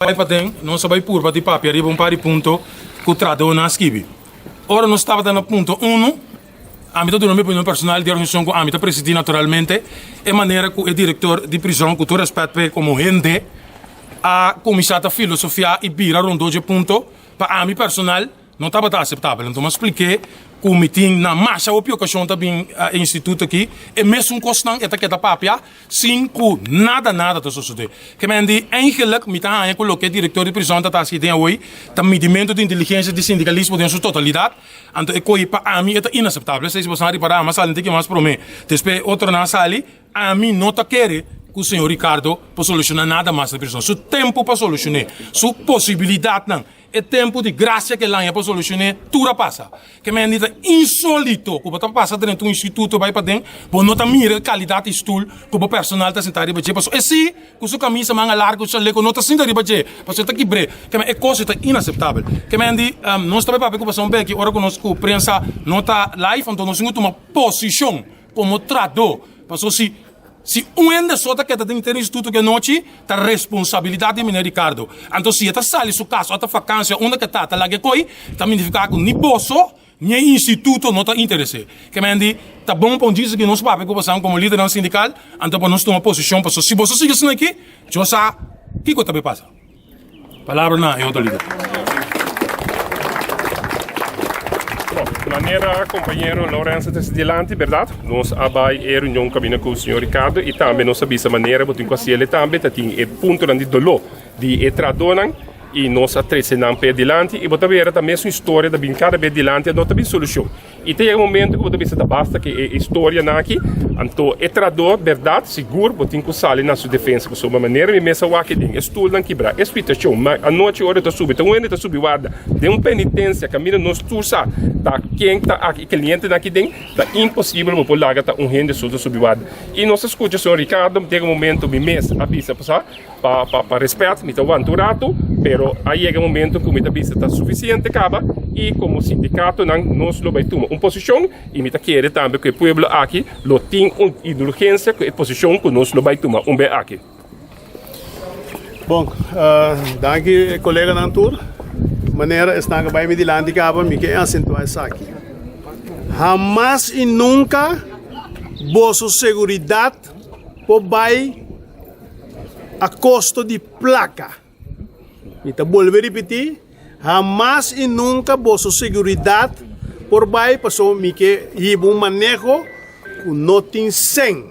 Vai para não sabe por para papi arriba par de ponto que o trato na skibi. Ora não estava no ponto 1. A mim do nome opinião personal de organização que a mim presidi naturalmente é maneira que o diretor de prisão que tu respeita como gente a começar a filosofia e vira rondou de ponto para a mim personal não estava aceitável. Então eu expliquei que o meeting na marcha ou ocasião também instituto aqui é mesmo constante é que a papia sem que nada está sucedendo. Que me andi eigenlijk me tá aí coloquei diretor de prisão da task tem hoje tá medimento de inteligência de sindicalismo em sua totalidade. Então é coi para a mim é inaceitável. Se você não para mas além de que mais para mim. Depois outro na sala a mim não tá querer que o senhor Ricardo para solucionar nada mais na prisão. Su tempo para solucionar, su possibilidade não. É tempo de graça que lá é para solucionar, tudo passa. Que me é insólito, que você passa dentro do instituto, vai para dentro, para não mira a qualidade de estudo, que o personal está sentado ali, para é sim, que sua camisa manga larga, o chaleco não está sentado ali, para você está quebrado. Que é coisa inaceitável. Que me não está bem para preocupação bem que hora que nós prensa não está live, então nós temos uma posição como trator, para se ende só que está dentro do instituto que noite, tá responsabilidade de menino Ricardo. Então se está sali su caso, ata vacância, onde que está lá que coi, também fica com ni bosso, nem instituto não está interessado. Que me tá bom para dizer que nós papel que como líder sindical, então para nós tomar posição, para se você sigue assim aqui, já sabe que coisa vai passar. Palavra na outro líder. De maneira, companheiro Lourenço Tessilante, verdade? Nós abai a reunião cabina com o senhor Ricardo e também nós sabemos a maneira, porque com ele também tem o ponto de dolor de tradonan e nós atrecenamos para adiante e você ver também a história da cada vez adiante não tem solução. E tem um momento que você basta que a história aqui, então é trador, verdade, seguro, você tem que sair na sua defesa com uma maneira e mesmo aqui tem estudo não quebrar, é situação, mas a noite hora está subindo, então onde está subindo, de uma penitência, caminho nós tusa, tá quem está aqui, cliente aqui dentro, tá impossível para largar tá rende subindo. E nós escuta o senhor Ricardo, tem um momento me mês a pista passar para respeito, me está avanturato, pero aí é um momento que a pista está suficiente, acaba e como sindicato nós lo vai tomar uma posição e me está querendo também que o povo aqui lo tem uma indulgência que a posição que nós lo vai tomar bem aqui. Bom, danke colega Nantur. Maneira está que vai me dilante acaba me que acentuar isso aqui. Jamás e nunca vossa seguridade por vai a custo de placa. Então, vou repetir, jamás e nunca vossa seguridade por vai passou me que manejo que não tem 100.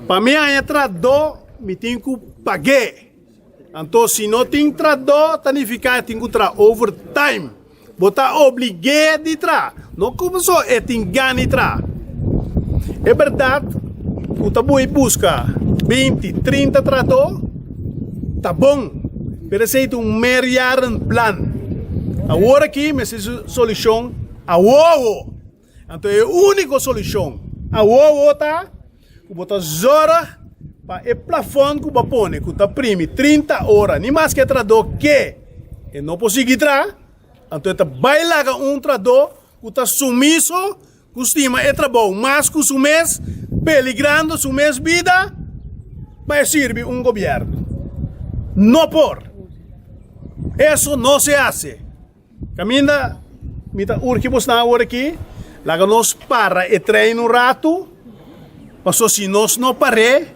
Para mim, a entrada me tem que pagar. Então, se não tem trabalho, significa que tem que trabalhar overtime. Você é obrigado a trabalhar. Não começou a ter ganho de trabalhar. É verdade, você vai buscar 20, 30 trabalhos, tá bom. Mas é um meio plano. Agora aqui, mas é solução a uovo. Então, é a única solução. A uovo está, você zora, para o plafond que você põe, que você prime 30 horas, nem mais que trabalho que não consegue entrar, então você vai lá com trabalho que está sumiço, que estima é trabalho mais que o mês, peligrando o mês vida, vai servir governo. Não por. Isso não se hace. Caminha, me está urgimos na hora aqui, lá que nós para e treino um rato, passou se nós não paramos,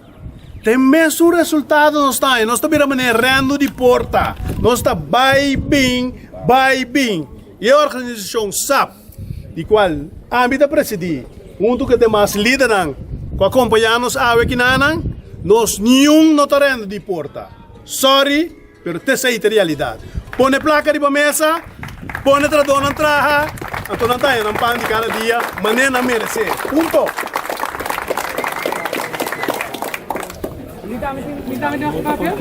tem mesmo resultado nós está, nós estamos maneirando de porta, nós está vai bem, e a organização sabe, de qual a vida presidi, junto que demais líderes, que acompanhamos a aqui nós nenhum não está rendo de porta, sorry, pero essa é a realidade, põe placa de mesa, põe trador na traja, então não está em pão de cada dia, maneira merece, ponto. Me dá um papel?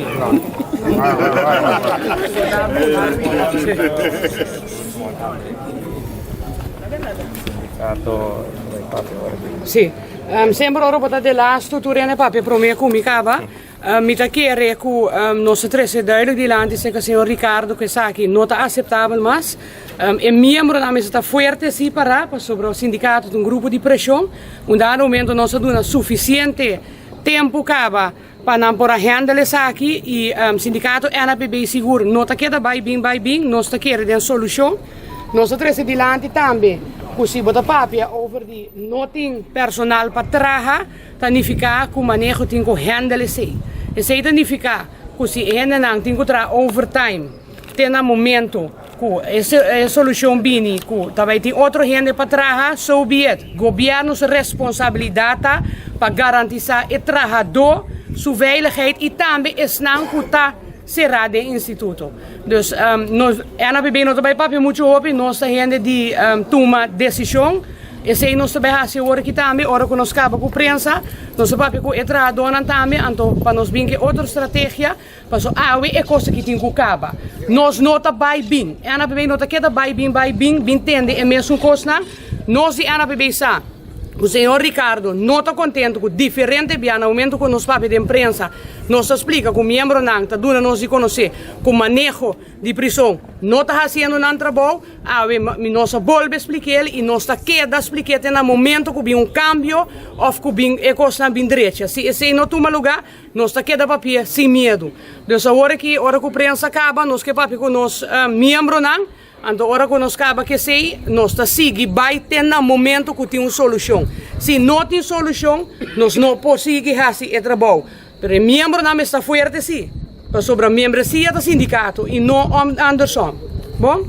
Sì, sembra ora de lá struttura ne papel para mim como acaba. Mi ta chiede che nostro tre è duidelijk di lanti se che il signor Ricardo che sa che non è accettabile mas e membro da mesa sta forte si parla sobre il sindacato un gruppo di pressione un dato momento non si dona sufficiente tempo cava para por handle aqui e sindicato NAPB seguro não está queda vai bem nós está querendo solução nós estamos adiante também se bota papia over de não tem personal para trabalhar significa que o manejo tem que handle se isso significa que se ainda não tem que trabalhar overtime tem um momento que essa solução vem que também tem outro gente para trabalhar so be it governo se responsabilidade para garantir o trabalhador sua veiligheid e também não que está cerrado em instituto. Dus nós NAPB não também papel muito open, nós gente de toma decisão. E se nós também fazemos hora que também, hora que nós acaba com a prensa, nós papel com entrada dona também, então para nós vir que outra estratégia, para so é coisa que tem que acabar. Nós não tá bem, NAPB não tá queda bem, entende é mesmo coisa, nós de NAPB sa. O senhor Ricardo não está contente com diferente no momento que nos papéis de imprensa nos explica que o membro não está dando nos conhecer que o manejo de prisão não está fazendo um trabalho, nós voltamos a explicar e nós queda explicar no momento que tem cambio ou que é coisa bem direita. Se esse não toma lugar, nós queda papel sem medo. Então, a hora que a imprensa acaba, nós que papel com os membros não. Então, agora que nós acaba que sei, nós está seguindo, vai ter no momento que tem uma solução. Se não tem solução, nós não podemos seguir fazer o trabalho. Mas o membro não está forte, sim. Para sobre a membresia do sindicato e não Anderson. Bom?